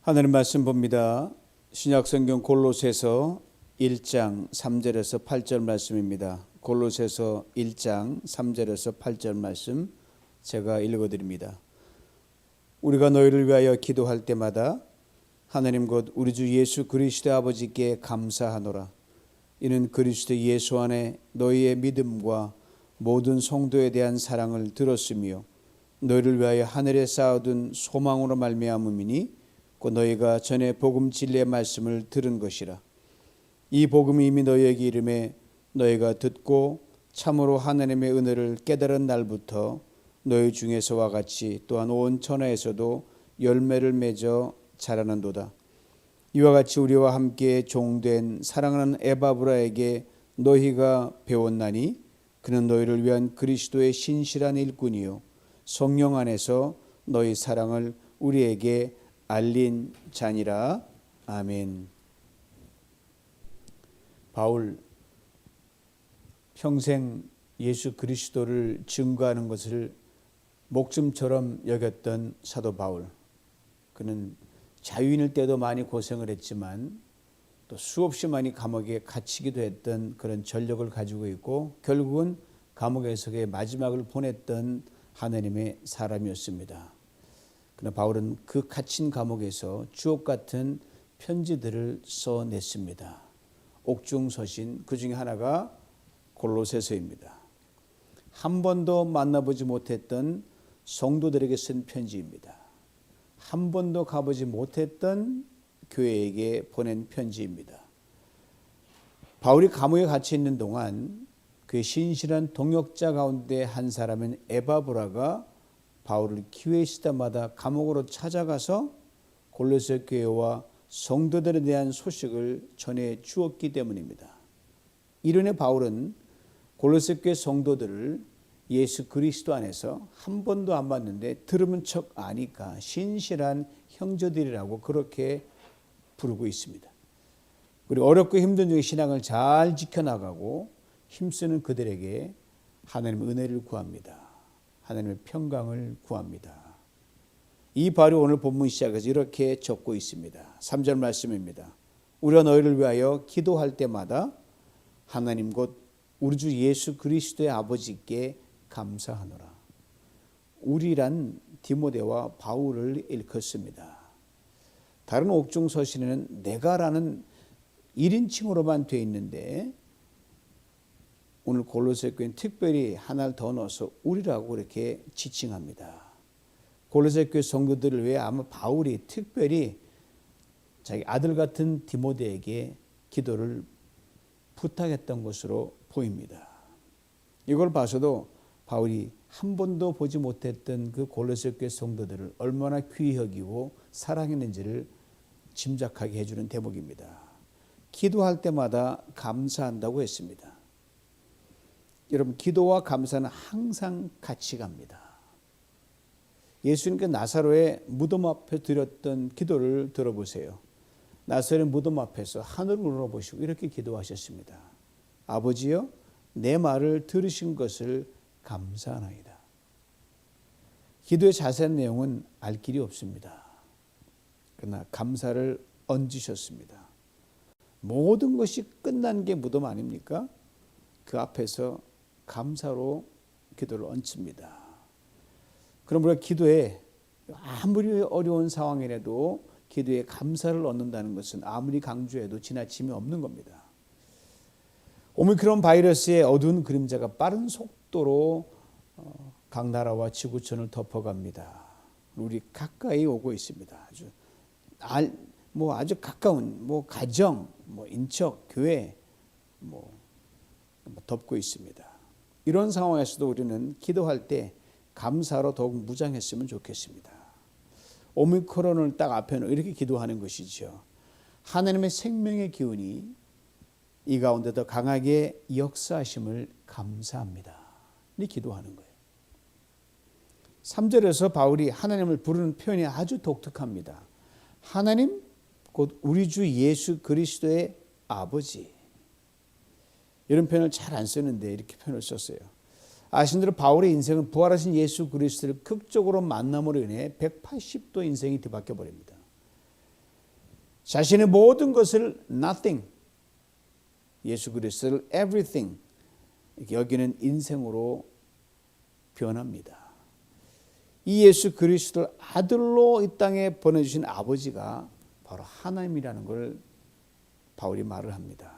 하나님 말씀 봅니다. 신약성경 골로새서 1장 3절에서 8절 말씀입니다. 골로새서 1장 3절에서 8절 말씀 제가 읽어드립니다. 우리가 너희를 위하여 기도할 때마다 하나님 곧 우리 주 예수 그리스도 아버지께 감사하노라. 이는 그리스도 예수 안에 너희의 믿음과 모든 성도에 대한 사랑을 들었으며 너희를 위하여 하늘에 쌓아둔 소망으로 말미암음이니 곧 너희가 전에 복음 진리의 말씀을 들은 것이라. 이 복음이 이미 너희에게 이름에 너희가 듣고 참으로 하나님의 은혜를 깨달은 날부터 너희 중에서와 같이 또한 온 천하에서도 열매를 맺어 자라는도다. 이와 같이 우리와 함께 종된 사랑하는 에바브라에게 너희가 배웠나니 그는 너희를 위한 그리스도의 신실한 일꾼이요 성령 안에서 너희 사랑을 우리에게 알린 자니라. 아멘. 바울 평생 예수 그리스도를 증거하는 것을 목숨처럼 여겼던 사도 바울. 그는 자유인일 때도 많이 고생을 했지만 또 수없이 많이 감옥에 갇히기도 했던 그런 전력을 가지고 있고 결국은 감옥에서의 마지막을 보냈던 하나님의 사람이었습니다. 그러나 바울은 그 갇힌 감옥에서 주옥 같은 편지들을 써냈습니다. 옥중서신 그 중에 하나가 골로새서입니다. 한 번도 만나보지 못했던 성도들에게 쓴 편지입니다. 한 번도 가보지 못했던 교회에게 보낸 편지입니다. 바울이 감옥에 갇혀 있는 동안 그의 신실한 동역자 가운데 한 사람인 에바브라가 바울을 기회 시다마다 감옥으로 찾아가서 골로새 교회와 성도들에 대한 소식을 전해 주었기 때문입니다. 이른에 바울은 골로새 교회 성도들을 예수 그리스도 안에서 한 번도 안 봤는데 들으면 척 아니까 신실한 형제들이라고 그렇게 부르고 있습니다. 그리고 어렵고 힘든 중에 신앙을 잘 지켜나가고 힘쓰는 그들에게 하나님의 은혜를 구합니다. 하나님의 평강을 구합니다. 이 바울이 오늘 본문 시작에서 이렇게 적고 있습니다. 3절 말씀입니다. 우리가 너희를 위하여 기도할 때마다 하나님 곧 우리 주 예수 그리스도의 아버지께 감사하노라. 우리란 디모데와 바울을 일컫습니다. 다른 옥중 서신에는 내가라는 1인칭으로만 되어 있는데 오늘 골로새 교회는 특별히 하나를 더 넣어서 우리라고 이렇게 지칭합니다. 골로새 교회 성도들을 위해 아마 바울이 특별히 자기 아들 같은 디모데에게 기도를 부탁했던 것으로 보입니다. 이걸 봐서도 바울이 한 번도 보지 못했던 그 골로새 교회 성도들을 얼마나 귀히 여기고 사랑했는지를 짐작하게 해주는 대목입니다. 기도할 때마다 감사한다고 했습니다. 여러분, 기도와 감사는 항상 같이 갑니다. 예수님께 나사로의 무덤 앞에 드렸던 기도를 들어보세요. 나사로의 무덤 앞에서 하늘을 우러보시고 이렇게 기도하셨습니다. 아버지여, 내 말을 들으신 것을 감사하나이다. 기도의 자세한 내용은 알 길이 없습니다. 그러나 감사를 얹으셨습니다. 모든 것이 끝난 게 무덤 아닙니까? 그 앞에서 감사로 기도를 얹습니다. 그럼 우리가 기도에 아무리 어려운 상황이라도 기도에 감사를 얻는다는 것은 아무리 강조해도 지나침이 없는 겁니다. 오미크론 바이러스의 어두운 그림자가 빠른 속도로 각 나라와 지구촌을 덮어갑니다. 우리 가까이 오고 있습니다. 아주 가까운 가정, 인척, 교회 덮고 있습니다. 이런 상황에서도 우리는 기도할 때 감사로 더욱 무장했으면 좋겠습니다. 오미크론을 딱 앞에 놓고 이렇게 기도하는 것이죠. 하나님의 생명의 기운이 이 가운데 더 강하게 역사하심을 감사합니다. 이 기도하는 거예요. 3절에서 바울이 하나님을 부르는 표현이 아주 독특합니다. 하나님 곧 우리 주 예수 그리스도의 아버지. 이런 표현을 잘 안 쓰는데 이렇게 표현을 썼어요. 아신 대로 바울의 인생은 부활하신 예수 그리스도를 극적으로 만남으로 인해 180도 인생이 뒤바뀌어 버립니다. 자신의 모든 것을 nothing, 예수 그리스도를 everything 여기는 인생으로 변합니다. 이 예수 그리스도를 아들로 이 땅에 보내주신 아버지가 바로 하나님이라는 걸 바울이 말을 합니다.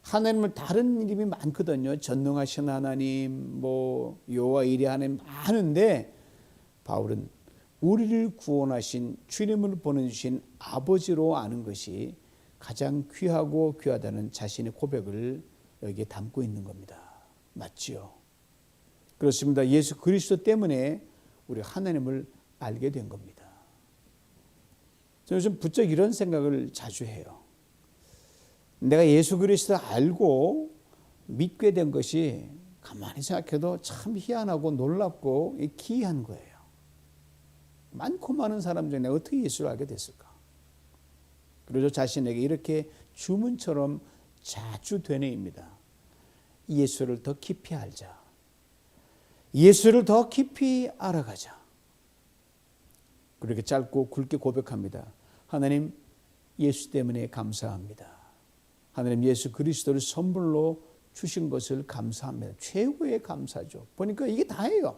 하나님을 다른 이름이 많거든요. 전능하신 하나님, 여호와 이레 하나님 많은데 바울은 우리를 구원하신 주님을 보내주신 아버지로 아는 것이 가장 귀하고 귀하다는 자신의 고백을 여기에 담고 있는 겁니다. 맞지요? 그렇습니다. 예수 그리스도 때문에 우리 하나님을 알게 된 겁니다. 저는 요즘 부쩍 이런 생각을 자주 해요. 내가 예수 그리스도 알고 믿게 된 것이 가만히 생각해도 참 희한하고 놀랍고 기이한 거예요. 많고 많은 사람 중에 내가 어떻게 예수를 알게 됐을까? 그리고 저 자신에게 이렇게 주문처럼 자주 되뇌입니다. 예수를 더 깊이 알자. 예수를 더 깊이 알아가자. 그렇게 짧고 굵게 고백합니다. 하나님, 예수 때문에 감사합니다. 하나님, 예수 그리스도를 선물로 주신 것을 감사합니다. 최고의 감사죠. 보니까 이게 다예요.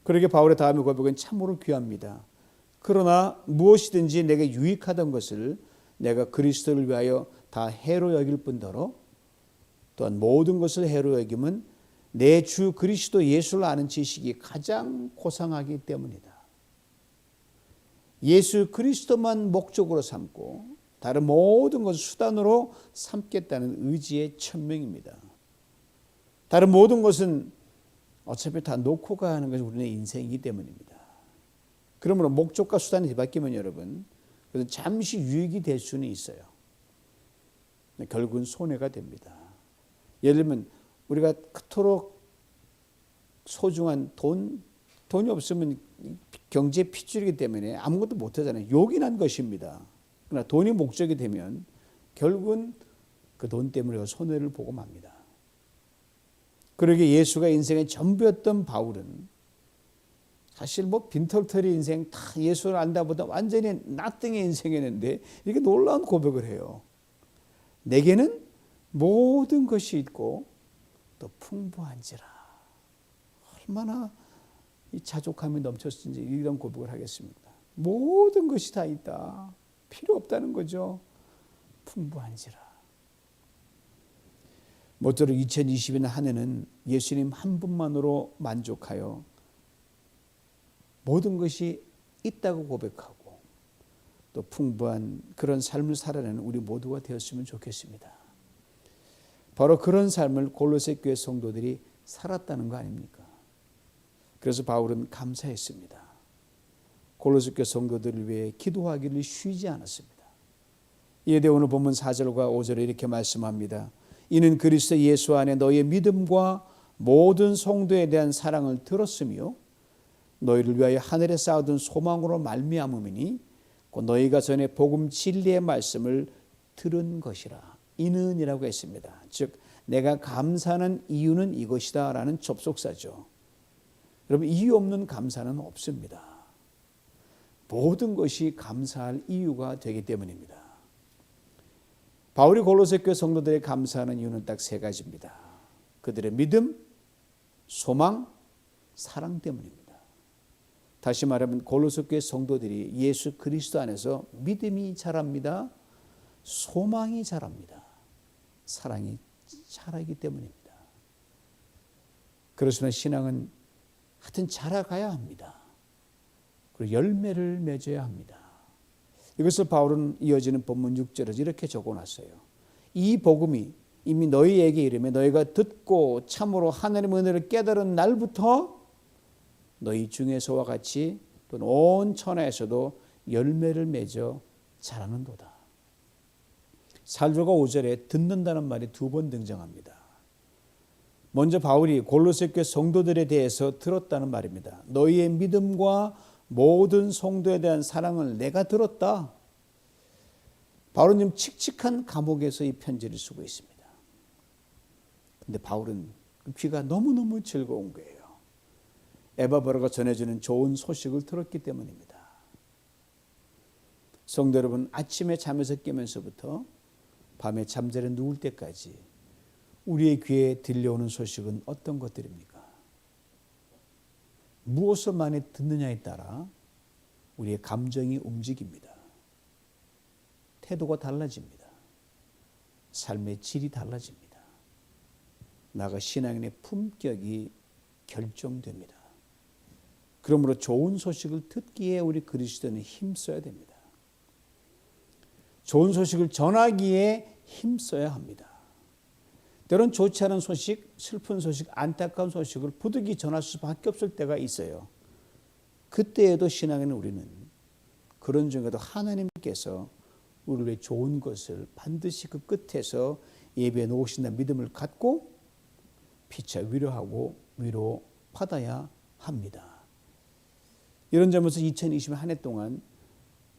그렇게 바울의 다음의 고백은 참으로 귀합니다. 그러나 무엇이든지 내게 유익하던 것을 내가 그리스도를 위하여 다 해로 여길 뿐더러 또한 모든 것을 해로 여김은 내 주 그리스도 예수를 아는 지식이 가장 고상하기 때문이다. 예수 그리스도만 목적으로 삼고 다른 모든 것을 수단으로 삼겠다는 의지의 천명입니다. 다른 모든 것은 어차피 다 놓고 가야 하는 것이 우리의 인생이기 때문입니다. 그러므로 목적과 수단이 뒤바뀌면 여러분, 그것은 잠시 유익이 될 수는 있어요. 결국은 손해가 됩니다. 예를 들면 우리가 그토록 소중한 돈이 없으면 경제 핏줄이기 때문에 아무것도 못하잖아요. 요긴한 것입니다. 그러나 돈이 목적이 되면 결국은 그 돈 때문에 손해를 보고 맙니다. 그러게 예수가 인생의 전부였던 바울은 사실 빈털터리 인생 다 예수를 안다 보다 완전히 nothing의 인생이었는데 이렇게 놀라운 고백을 해요. 내게는 모든 것이 있고 또 풍부한지라. 얼마나 이 자족함이 넘쳤는지 이런 고백을 하겠습니까? 모든 것이 다 있다. 필요 없다는 거죠. 풍부한지라. 모쪼록 2020년 한 해는 예수님 한 분만으로 만족하여 모든 것이 있다고 고백하고 또 풍부한 그런 삶을 살아내는 우리 모두가 되었으면 좋겠습니다. 바로 그런 삶을 골로새 교회 성도들이 살았다는 거 아닙니까? 그래서 바울은 감사했습니다. 골로새 교회 성도들을 위해 기도하기를 쉬지 않았습니다. 이에 대해 오늘 본문 4절과 5절에 이렇게 말씀합니다. 이는 그리스도 예수 안에 너희의 믿음과 모든 성도에 대한 사랑을 들었으며 너희를 위하여 하늘에 쌓아둔 소망으로 말미암음이니 곧 너희가 전에 복음 진리의 말씀을 들은 것이라. 이는이라고 했습니다. 즉 내가 감사하는 이유는 이것이다 라는 접속사죠. 여러분, 이유 없는 감사는 없습니다. 모든 것이 감사할 이유가 되기 때문입니다. 바울이 골로새 교회 성도들의 감사하는 이유는 딱 세 가지입니다. 그들의 믿음, 소망, 사랑 때문입니다. 다시 말하면 골로새 교회 성도들이 예수 그리스도 안에서 믿음이 자랍니다. 소망이 자랍니다. 사랑이 자라기 때문입니다. 그렇지만 신앙은 하여튼 자라가야 합니다. 그리고 열매를 맺어야 합니다. 이것을 바울은 이어지는 본문 6절에서 이렇게 적어놨어요. 이 복음이 이미 너희에게 이르매 너희가 듣고 참으로 하나님의 은혜를 깨달은 날부터 너희 중에서와 같이 또 온 천하에서도 열매를 맺어 자라는도다. 4절과 5절에 듣는다는 말이 두 번 등장합니다. 먼저 바울이 골로새 교회 성도들에 대해서 들었다는 말입니다. 너희의 믿음과 모든 성도에 대한 사랑을 내가 들었다. 바울은 지금 칙칙한 감옥에서 이 편지를 쓰고 있습니다. 그런데 바울은 귀가 너무너무 즐거운 거예요. 에바브라가 전해주는 좋은 소식을 들었기 때문입니다. 성도 여러분, 아침에 잠에서 깨면서부터 밤에 잠자리 누울 때까지 우리의 귀에 들려오는 소식은 어떤 것들입니까? 무엇을 많이 듣느냐에 따라 우리의 감정이 움직입니다. 태도가 달라집니다. 삶의 질이 달라집니다. 나가 신앙인의 품격이 결정됩니다. 그러므로 좋은 소식을 듣기에 우리 그리스도인은 힘써야 됩니다. 좋은 소식을 전하기에 힘써야 합니다. 때론 좋지 않은 소식, 슬픈 소식, 안타까운 소식을 부득이 전할 수밖에 없을 때가 있어요. 그때에도 신앙에는 우리는 그런 중에도 하나님께서 우리를 위해 좋은 것을 반드시 그 끝에서 예배해 놓으신다는 믿음을 갖고 피차 위로하고 위로받아야 합니다. 이런 점에서 2020년 한 해 동안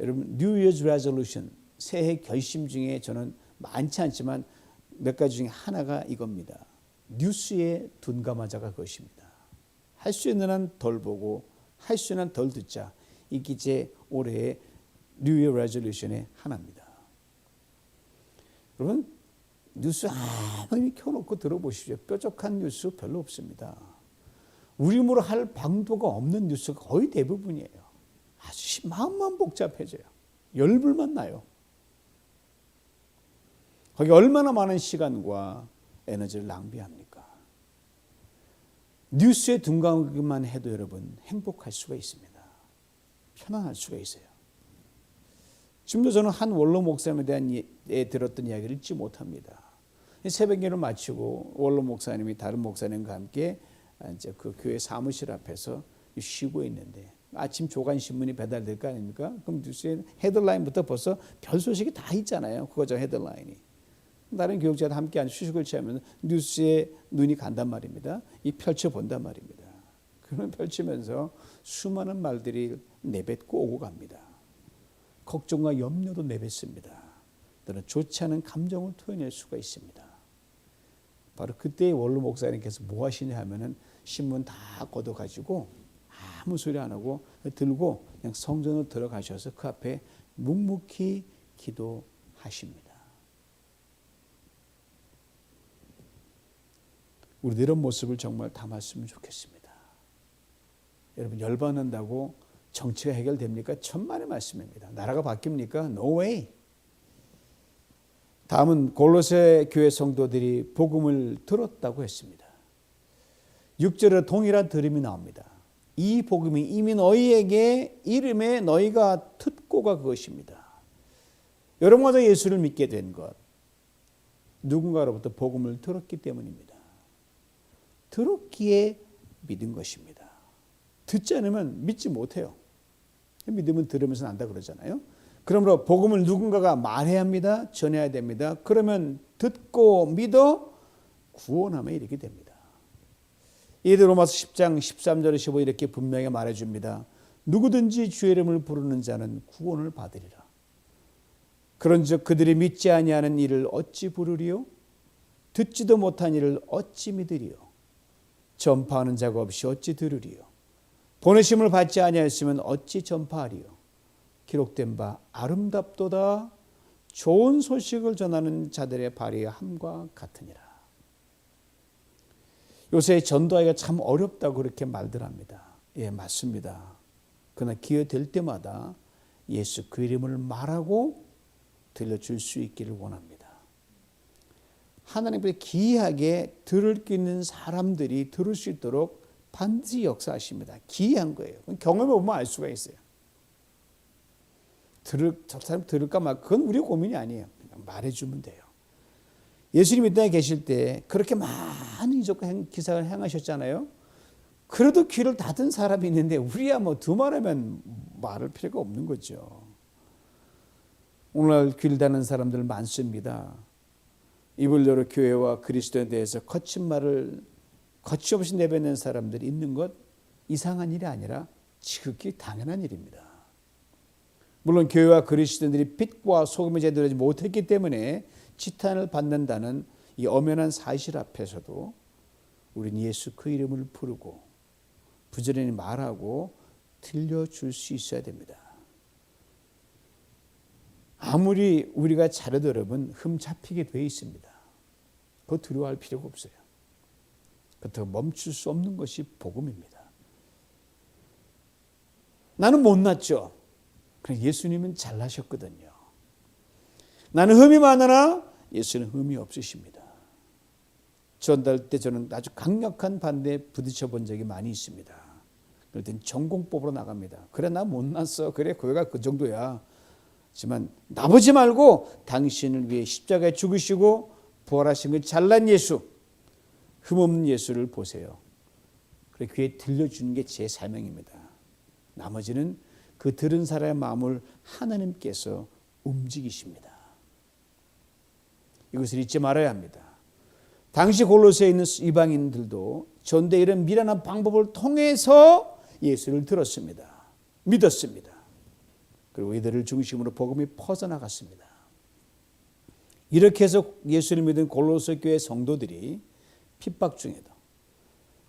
여러분 New Year's Resolution, 새해 결심 중에 저는 많지 않지만 몇 가지 중에 하나가 이겁니다. 뉴스에 둔감하자가 그것입니다. 할 수 있는 한 덜 보고 할 수 있는 한 덜 듣자. 이게 제 올해의 New Year Resolution의 하나입니다. 여러분 뉴스 아무리 켜놓고 들어보십시오. 뾰족한 뉴스 별로 없습니다. 우리 힘으로 할 방도가 없는 뉴스가 거의 대부분이에요. 아주 마음만 복잡해져요. 열불만 나요. 거기 얼마나 많은 시간과 에너지를 낭비합니까? 뉴스에 둔감하기만 해도 여러분 행복할 수가 있습니다. 편안할 수가 있어요. 지금도 저는 한 원로 목사님에 대한 들었던 이야기를 잊지 못합니다. 새벽기를 마치고 원로 목사님이 다른 목사님과 함께 이제 그 교회 사무실 앞에서 쉬고 있는데 아침 조간 신문이 배달될 거 아닙니까? 그럼 뉴스에 헤드라인부터 벌써 별 소식이 다 있잖아요. 그거죠, 헤드라인이. 다른 교육자도 함께 앉아 휴식을 취하면 뉴스에 눈이 간단 말입니다. 이 펼쳐 본단 말입니다. 그러면 펼치면서 수많은 말들이 내뱉고 오고 갑니다. 걱정과 염려도 내뱉습니다. 또는 좋지 않은 감정을 토해낼 수가 있습니다. 바로 그때의 원로 목사님께서 뭐 하시냐 하면은 신문 다 걷어가지고 아무 소리 안 하고 들고 그냥 성전으로 들어가셔서 그 앞에 묵묵히 기도하십니다. 우리도 이런 모습을 정말 담았으면 좋겠습니다. 여러분 열받는다고 정치가 해결됩니까? 천만의 말씀입니다. 나라가 바뀝니까? No way. 다음은 골로새 교회 성도들이 복음을 들었다고 했습니다. 6절에 동일한 들음이 나옵니다. 이 복음이 이미 너희에게 이름에 너희가 듣고가 그것입니다. 여러분마다 예수를 믿게 된 것, 누군가로부터 복음을 들었기 때문입니다. 들었기에 믿은 것입니다. 듣지 않으면 믿지 못해요. 믿음은 들으면서 난다 그러잖아요. 그러므로 복음을 누군가가 말해야 합니다. 전해야 됩니다. 그러면 듣고 믿어 구원함에 이르게 됩니다. 이에 로마서 10장 13절에 15 이렇게 분명히 말해줍니다. 누구든지 주의 이름을 부르는 자는 구원을 받으리라. 그런즉 그들이 믿지 아니하는 이를 어찌 부르리요? 듣지도 못한 이를 어찌 믿으리요? 전파하는 자가 없이 어찌 들으리요? 보내심을 받지 아니하였으면 어찌 전파하리요? 기록된 바 아름답도다 좋은 소식을 전하는 자들의 발이 함과 같으니라. 요새 전도하기가 참 어렵다고 그렇게 말들 합니다. 예, 맞습니다. 그러나 기회 될 때마다 예수 그 이름을 말하고 들려줄 수 있기를 원합니다. 하나님께서 기이하게 들을 수 있는 사람들이 들을 수 있도록 반드시 역사하십니다. 기이한 거예요. 경험해 보면 알 수가 있어요. 저 사람 들을까 말 그건 우리 고민이 아니에요. 그냥 말해주면 돼요. 예수님이 이 땅에 계실 때 그렇게 많은 이적과 기사를 행하셨잖아요. 그래도 귀를 닫은 사람이 있는데 우리야 뭐 두 말하면 말할 필요가 없는 거죠. 오늘날 귀를 닫는 사람들 많습니다. 입을 열어 교회와 그리스도에 대해서 거친 말을 거침없이 내뱉는 사람들이 있는 것 이상한 일이 아니라 지극히 당연한 일입니다. 물론 교회와 그리스도인들이 빛과 소금이 제대로 되지 못했기 때문에 지탄을 받는다는 이 엄연한 사실 앞에서도 우리는 예수 그 이름을 부르고 부지런히 말하고 들려줄 수 있어야 됩니다. 아무리 우리가 잘해도 여러분 흠 잡히게 돼 있습니다. 그거 두려워할 필요가 없어요. 그렇다고 멈출 수 없는 것이 복음입니다. 나는 못났죠. 그래 예수님은 잘나셨거든요. 나는 흠이 많으나 예수는 흠이 없으십니다. 전달 때 저는 아주 강력한 반대에 부딪혀 본 적이 많이 있습니다. 그럴 땐 전공법으로 나갑니다. 그래 나 못났어. 그래 그가 그 정도야. 하지만 나보지 말고 당신을 위해 십자가에 죽으시고 부활하신 그 잘난 예수, 흠없는 예수를 보세요. 그래 귀에 들려주는 게 제 사명입니다. 나머지는 그 들은 사람의 마음을 하나님께서 움직이십니다. 이것을 잊지 말아야 합니다. 당시 골로새에 있는 이방인들도 전대 이런 미련한 방법을 통해서 예수를 들었습니다. 믿었습니다. 그리고 이들을 중심으로 복음이 퍼져나갔습니다. 이렇게 해서 예수를 믿은 골로새 교회 성도들이 핍박 중에도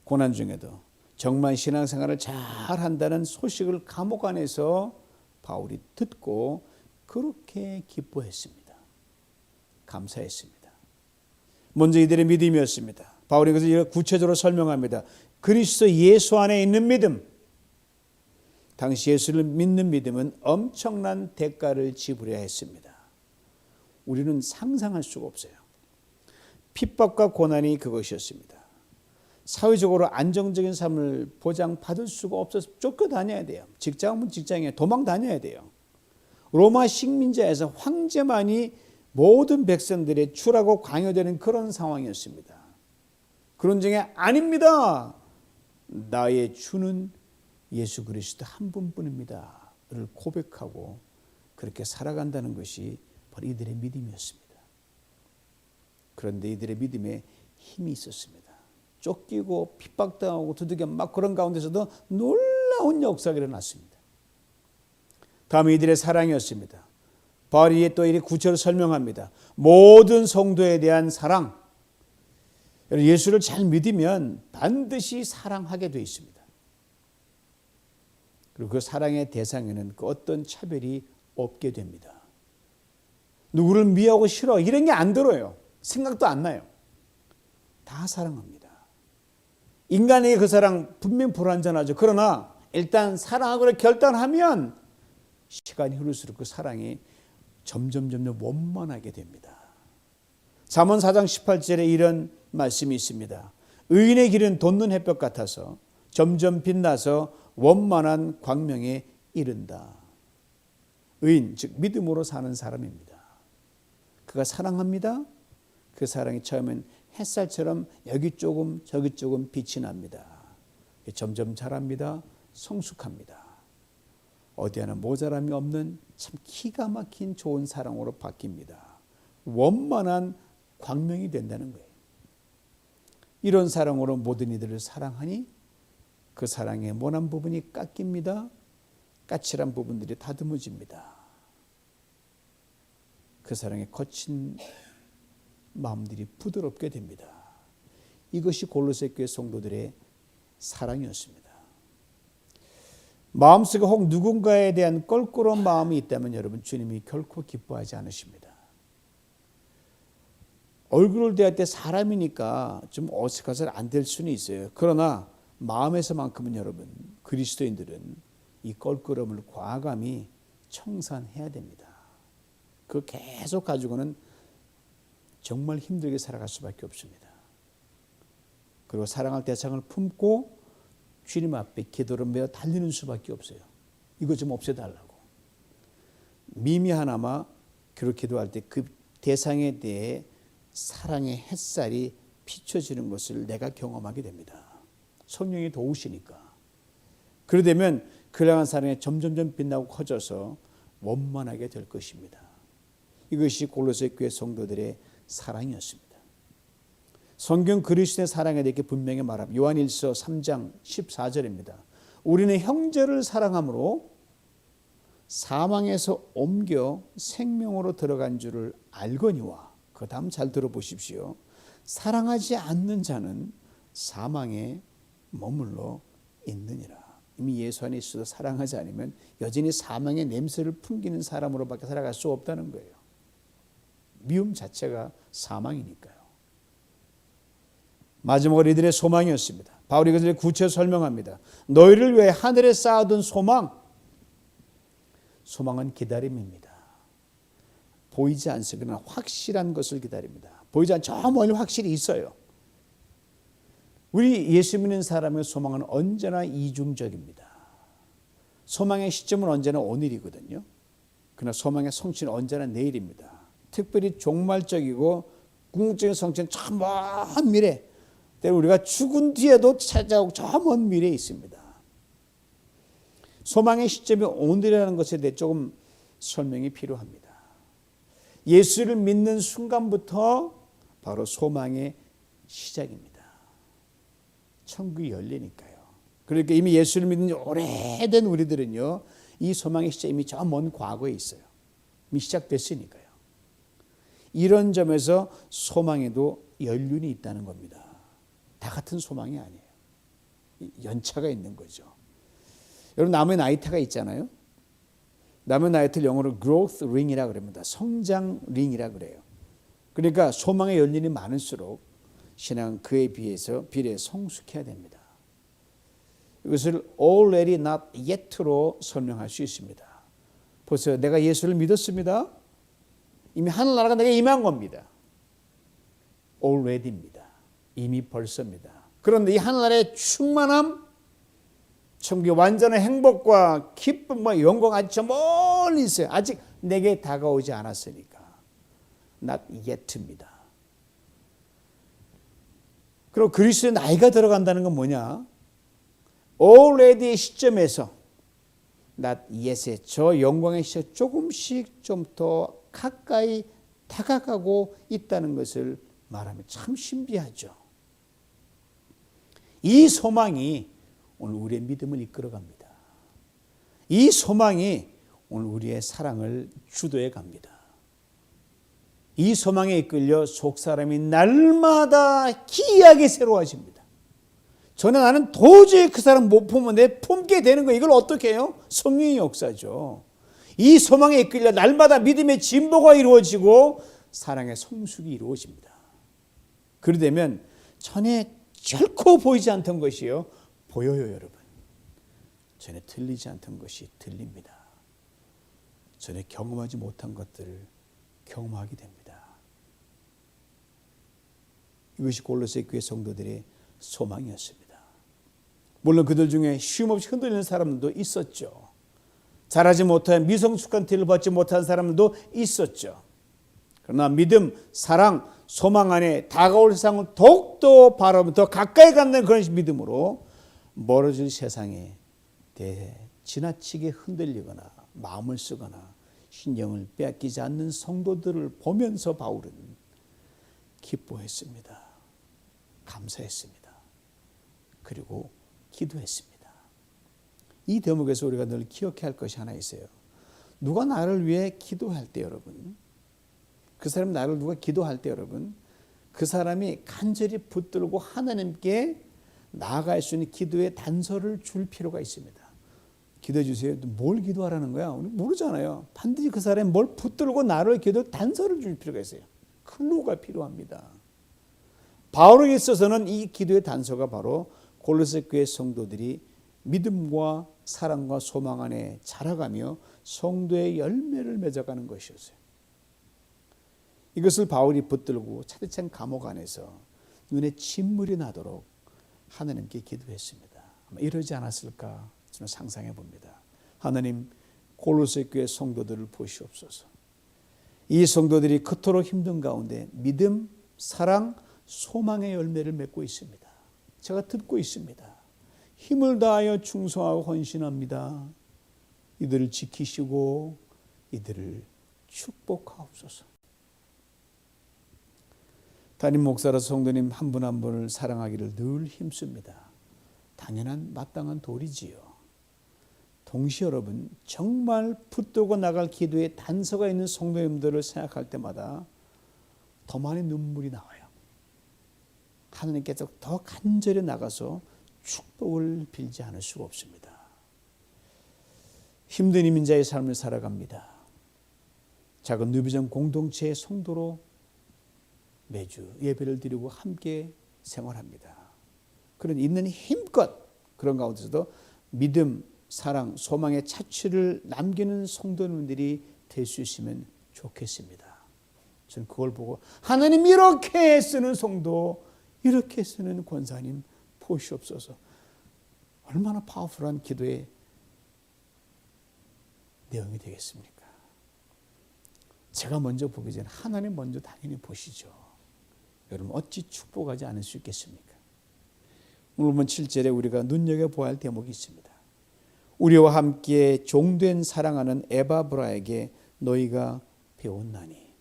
고난 중에도 정말 신앙생활을 잘 한다는 소식을 감옥 안에서 바울이 듣고 그렇게 기뻐했습니다. 감사했습니다. 먼저 이들의 믿음이었습니다. 바울이 그래서 이렇게 구체적으로 설명합니다. 그리스도 예수 안에 있는 믿음. 당시 예수를 믿는 믿음은 엄청난 대가를 지불해야 했습니다. 우리는 상상할 수가 없어요. 핍박과 고난이 그것이었습니다. 사회적으로 안정적인 삶을 보장받을 수가 없어서 쫓겨다녀야 돼요. 직장은 직장이에요. 도망 다녀야 돼요. 로마 식민자에서 황제만이 모든 백성들의 주라고 강요되는 그런 상황이었습니다. 그런 중에 아닙니다. 나의 주는 예수 그리스도 한 분뿐입니다. 를 고백하고 그렇게 살아간다는 것이 바로 이들의 믿음이었습니다. 그런데 이들의 믿음에 힘이 있었습니다. 쫓기고 핍박당하고 두들겨 막 그런 가운데서도 놀라운 역사가 일어났습니다. 다음에 이들의 사랑이었습니다. 바울이 또 이렇게 구체로 설명합니다. 모든 성도에 대한 사랑. 예수를 잘 믿으면 반드시 사랑하게 되어 있습니다. 그리고 그 사랑의 대상에는 그 어떤 차별이 없게 됩니다. 누구를 미워하고 싫어 이런 게 안 들어요. 생각도 안 나요. 다 사랑합니다. 인간에게 그 사랑 분명 불완전하죠. 그러나 일단 사랑하기로 결단하면 시간이 흐를수록 그 사랑이 점점 원만하게 됩니다. 잠언 4장 18절에 이런 말씀이 있습니다. 의인의 길은 돋는 햇볕 같아서 점점 빛나서 원만한 광명에 이른다. 의인, 즉 믿음으로 사는 사람입니다. 그가 사랑합니다. 그 사랑이 처음엔 햇살처럼 여기 조금 저기 조금 빛이 납니다. 점점 자랍니다. 성숙합니다. 어디 하나 모자람이 없는 참 기가 막힌 좋은 사랑으로 바뀝니다. 원만한 광명이 된다는 거예요. 이런 사랑으로 모든 이들을 사랑하니 그 사랑의 모난 부분이 깎입니다. 까칠한 부분들이 다듬어집니다. 그 사랑의 거친 마음들이 부드럽게 됩니다. 이것이 골로새 교회 성도들의 사랑이었습니다. 마음속에 혹 누군가에 대한 껄끄러운 마음이 있다면 여러분 주님이 결코 기뻐하지 않으십니다. 얼굴을 대할 때 사람이니까 좀 어색해서 안 될 수는 있어요. 그러나 마음에서만큼은 여러분 그리스도인들은 이 껄끄러움을 과감히 청산해야 됩니다. 그걸 계속 가지고는 정말 힘들게 살아갈 수밖에 없습니다. 그리고 사랑할 대상을 품고 주님 앞에 기도를 매어 달리는 수밖에 없어요. 이거 좀 없애달라고. 미미 하나마 그렇게 기도할 때 그 대상에 대해 사랑의 햇살이 비춰지는 것을 내가 경험하게 됩니다. 성령이 도우시니까. 그러되면 그를 향한 사랑이 점점 빛나고 커져서 원만하게 될 것입니다. 이것이 골로새 교회 성도들의 사랑이었습니다. 성경 그리스도의 사랑에 대해 분명히 말합니다. 요한일서 3장 14절입니다. 우리는 형제를 사랑함으로 사망에서 옮겨 생명으로 들어간 줄을 알거니와 그 다음 잘 들어보십시오. 사랑하지 않는 자는 사망에 머물러 있느니라. 이미 예수 안에 있어도 사랑하지 않으면 여전히 사망의 냄새를 풍기는 사람으로밖에 살아갈 수 없다는 거예요. 미움 자체가 사망이니까요. 마지막으로 이들의 소망이었습니다. 바울이 그것을 구체적으로 설명합니다. 너희를 위해 하늘에 쌓아둔 소망은 기다림입니다. 보이지 않으나 확실한 것을 기다립니다. 보이지 않 저 멀리 확실히 있어요. 우리 예수 믿는 사람의 소망은 언제나 이중적입니다. 소망의 시점은 언제나 오늘이거든요. 그러나 소망의 성취는 언제나 내일입니다. 특별히 종말적이고 궁극적인 성취는 저 먼 미래, 때로 우리가 죽은 뒤에도 찾아오고 저 먼 미래에 있습니다. 소망의 시점이 오늘이라는 것에 대해 조금 설명이 필요합니다. 예수를 믿는 순간부터 바로 소망의 시작입니다. 천국이 열리니까요. 그러니까 이미 예수를 믿는 지 오래된 우리들은요, 이 소망의 시작이 이미 저 먼 과거에 있어요. 이미 시작됐으니까요. 이런 점에서 소망에도 연륜이 있다는 겁니다. 다 같은 소망이 아니에요. 연차가 있는 거죠. 여러분, 나무에 나이테가 있잖아요. 나무의 나이테를 영어로 growth ring이라고 그럽니다. 성장 링이라고 그래요. 그러니까 소망의 연륜이 많을수록 신앙은 그에 비해서 성숙해야 됩니다. 이것을 already not yet로 설명할 수 있습니다. 보세요. 내가 예수를 믿었습니다. 이미 하늘나라가 내게 임한 겁니다. already입니다. 이미 벌써입니다. 그런데 이 하늘나라의 충만함, 천국의 완전한 행복과 기쁨과 영광 아직 저 멀리 있어요. 아직 내게 다가오지 않았으니까. not yet입니다. 그리고 그리스도의 나이가 들어간다는 건 뭐냐? already의 시점에서 not yet의 저 영광의 시점 조금씩 좀 더 가까이 다가가고 있다는 것을 말하면 참 신비하죠. 이 소망이 오늘 우리의 믿음을 이끌어갑니다. 이 소망이 오늘 우리의 사랑을 주도해 갑니다. 이 소망에 이끌려 속사람이 날마다 기이하게 새로워집니다. 나는 도저히 그 사람 못 품으면 내 품게 되는 거예요. 이걸 어떻게 해요? 성령의 역사죠. 이 소망에 이끌려 날마다 믿음의 진보가 이루어지고 사랑의 성숙이 이루어집니다. 그러되면 전에 결코 보이지 않던 것이요, 보여요. 여러분, 전에 들리지 않던 것이 들립니다. 전에 경험하지 못한 것들을 경험하게 됩니다. 이것이 골로새 교회 성도들의 소망이었습니다. 물론 그들 중에 쉼없이 흔들리는 사람들도 있었죠. 잘하지 못한 미성숙한 티를 받지 못한 사람들도 있었죠. 그러나 믿음, 사랑, 소망 안에 다가올 세상을 더욱더 바라보며 더 가까이 간다는 그런 믿음으로 멀어질 세상에 대해 지나치게 흔들리거나 마음을 쓰거나 신경을 빼앗기지 않는 성도들을 보면서 바울은 기뻐했습니다. 감사했습니다. 그리고 기도했습니다. 이 대목에서 우리가 늘 기억해야 할 것이 하나 있어요. 누가 나를 위해 기도할 때 여러분, 그 사람이 나를 누가 기도할 때 여러분, 그 사람이 간절히 붙들고 하나님께 나아갈 수 있는 기도의 단서를 줄 필요가 있습니다. 기도해 주세요. 뭘 기도하라는 거야? 우리 모르잖아요. 반드시 그 사람이 뭘 붙들고 나를 기도 단서를 줄 필요가 있어요. 클로가 필요합니다. 바울에게 있어서는 이 기도의 단서가 바로 골로새 교회 성도들이 믿음과 사랑과 소망 안에 자라가며 성도의 열매를 맺어가는 것이었어요. 이것을 바울이 붙들고 차디찬 감옥 안에서 눈에 침물이 나도록 하나님께 기도했습니다. 아마 이러지 않았을까 저는 상상해 봅니다. 하나님, 골로새 교회 성도들을 보시옵소서. 이 성도들이 그토록 힘든 가운데 믿음, 사랑, 소망의 열매를 맺고 있습니다. 제가 듣고 있습니다. 힘을 다하여 충성하고 헌신합니다. 이들을 지키시고 이들을 축복하옵소서. 담임 목사로서 성도님 한 분 한 분을 사랑하기를 늘 힘씁니다. 당연한 마땅한 도리지요. 동시에 여러분, 정말 붙들고 나갈 기도에 단서가 있는 성도님들을 생각할 때마다 더 많이 눈물이 나와요. 하나님께서 더 간절히 나가서 축복을 빌지 않을 수가 없습니다. 힘든 이민자의 삶을 살아갑니다. 작은 누비전 공동체의 성도로 매주 예배를 드리고 함께 생활합니다. 그런 있는 힘껏 그런 가운데서도 믿음, 사랑, 소망의 차취를 남기는 성도님들이 될 수 있으면 좋겠습니다. 저는 그걸 보고 하나님 이렇게 쓰는 성도, 이렇게 쓰는 권사님 보시옵소서. 얼마나 파워풀한 기도의 내용이 되겠습니까? 제가 먼저 보기 전에 하나님 먼저 당연히 보시죠. 여러분 어찌 축복하지 않을 수 있겠습니까? 오늘 본 7절에 우리가 눈여겨보아야 할 대목이 있습니다. 우리와 함께 종된 사랑하는 에바브라에게 너희가 배웠나니.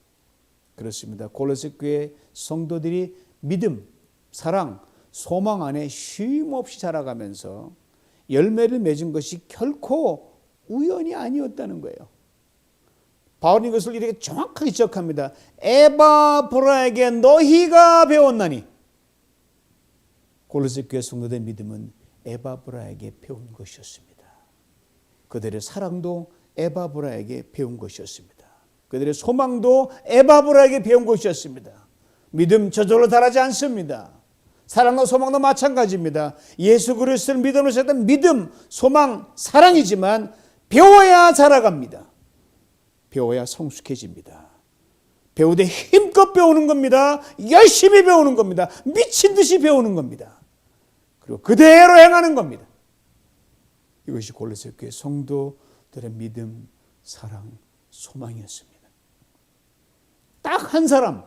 그렇습니다. 골로새 교회 성도들이 믿음, 사랑, 소망 안에 쉼없이 자라가면서 열매를 맺은 것이 결코 우연이 아니었다는 거예요. 바울이 이것을 이렇게 정확하게 지적합니다. 에바브라에게 너희가 배웠나니. 골로새 교회 성도들의 믿음은 에바브라에게 배운 것이었습니다. 그들의 사랑도 에바브라에게 배운 것이었습니다. 그들의 소망도 에바브라에게 배운 것이었습니다. 믿음 저절로 자라지 않습니다. 사랑과 소망도 마찬가지입니다. 예수 그리스도를 믿음으로 시작된 믿음, 소망, 사랑이지만 배워야 자라갑니다. 배워야 성숙해집니다. 배우되 힘껏 배우는 겁니다. 열심히 배우는 겁니다. 미친 듯이 배우는 겁니다. 그리고 그대로 행하는 겁니다. 이것이 골로새 교회 성도들의 믿음, 사랑, 소망이었습니다. 딱 한 사람,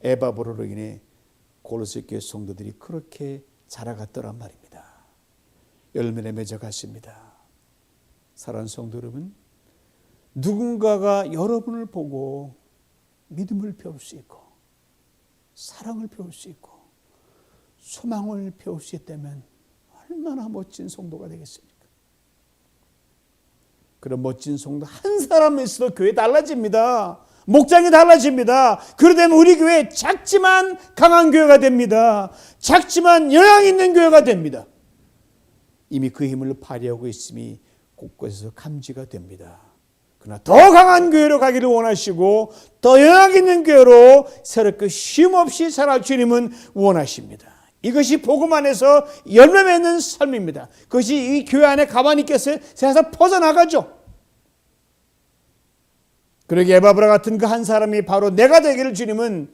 에바브라로 인해 골로새 교회 성도들이 그렇게 자라갔더란 말입니다. 열매를 맺어갔습니다. 사랑하는 성도 여러분, 누군가가 여러분을 보고 믿음을 배울 수 있고 사랑을 배울 수 있고 소망을 배울 수 있다면 얼마나 멋진 성도가 되겠습니까? 그런 멋진 성도 한 사람이 있어도 교회 달라집니다. 목장이 달라집니다. 그러다면 우리 교회 작지만 강한 교회가 됩니다. 작지만 영향 있는 교회가 됩니다. 이미 그 힘을 발휘하고 있음이 곳곳에서 감지가 됩니다. 그러나 더 강한 교회로 가기를 원하시고 더 영향 있는 교회로 새롭게 쉼없이 살아갈 주님은 원하십니다. 이것이 복음 안에서 열매 맺는 삶입니다. 그것이 이 교회 안에 가만히 있겠어요? 세상에서 퍼져나가죠. 그러게 에바브라 같은 그 한 사람이 바로 내가 되기를 주님은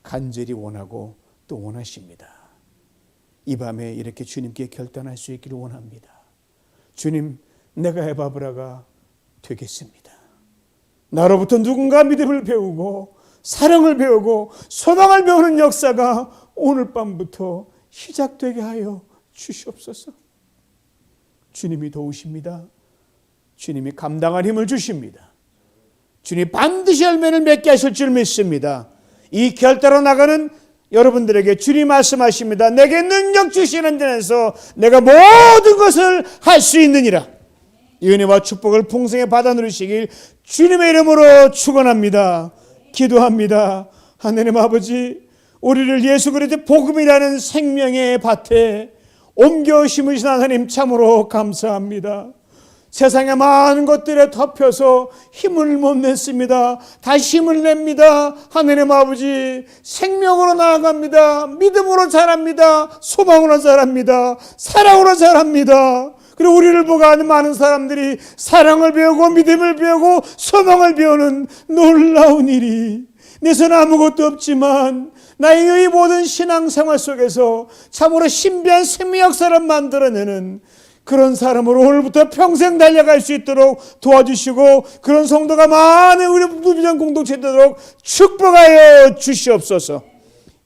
간절히 원하고 또 원하십니다. 이 밤에 이렇게 주님께 결단할 수 있기를 원합니다. 주님, 내가 에바브라가 되겠습니다. 나로부터 누군가 믿음을 배우고 사랑을 배우고 소망을 배우는 역사가 오늘 밤부터 시작되게 하여 주시옵소서. 주님이 도우십니다. 주님이 감당할 힘을 주십니다. 주님 반드시 열매를 맺게 하실 줄 믿습니다. 이 결단으로 나가는 여러분들에게 주님 말씀하십니다. 내게 능력 주시는 데에서 내가 모든 것을 할 수 있느니라. 이 은혜와 축복을 풍성히 받아 누리시길 주님의 이름으로 축원합니다. 기도합니다. 하나님 아버지, 우리를 예수 그리스도의 복음이라는 생명의 밭에 옮겨 심으신 하나님 참으로 감사합니다. 세상의 많은 것들에 덮여서 힘을 못 냈습니다. 다시 힘을 냅니다. 하나님 아버지, 생명으로 나아갑니다. 믿음으로 자랍니다. 소망으로 자랍니다. 사랑으로 자랍니다. 그리고 우리를 보고 하는 많은 사람들이 사랑을 배우고 믿음을 배우고 소망을 배우는 놀라운 일이 내 손 아무것도 없지만 나의 이 모든 신앙생활 속에서 참으로 신비한 생명 역사를 만들어내는 그런 사람으로 오늘부터 평생 달려갈 수 있도록 도와주시고 그런 성도가 많은 우리 누비전 공동체에 되도록 축복하여 주시옵소서.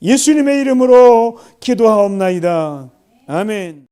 예수님의 이름으로 기도하옵나이다. 아멘.